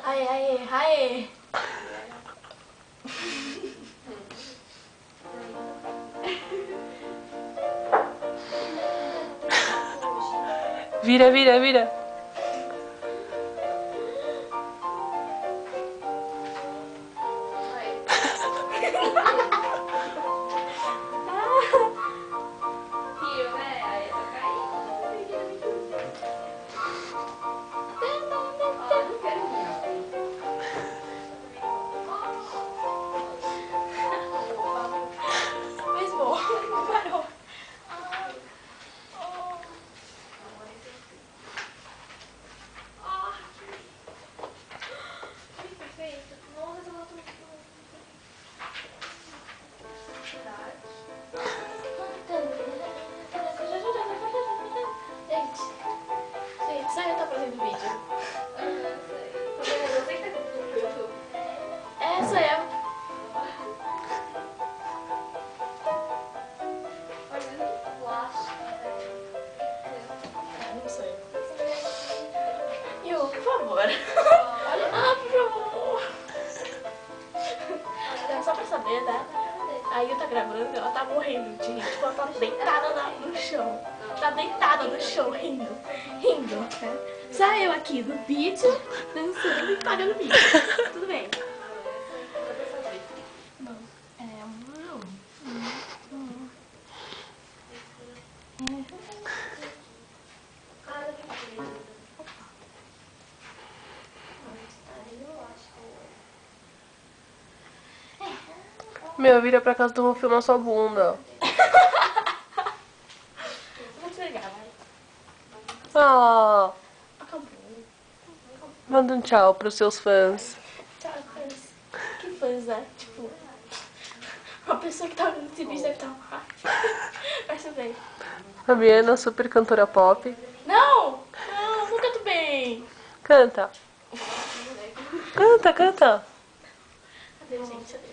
Aê, aê, aê. Vira, vira, vira. Rio, né? Aí eu tô caindo. Ó, eu não quero rir, Mas bom, parou. Perfeito. Nossa, eu tô Gente, só eu tô fazendo vídeo. Você que tá comprando pro YouTube? É, sou eu. Mas eu não acho. Não sou eu. Yu, por favor. Ah, por favor. Então, só pra saber, né? A Yu tá gravando, ela tá morrendo de rir. Tipo, ela tá deitada no chão. Tá deitada no chão, rindo. Rindo, né? Só eu aqui no vídeo, dançando e pagando vídeo. Tudo bem. Não. Meu, vira pra casa que eu vou filmar sua bunda. Vou desligar, vai. Ah, Acabou. manda um tchau pros seus fãs. Tchau, fãs. Que fãs, né? Tipo, uma pessoa que tá vendo esse vídeo deve estar lá. Mas tudo bem. Fabiana, super cantora pop. Não! Não, não canto bem. Canta. Canta, canta. Adeus, gente. Adeus.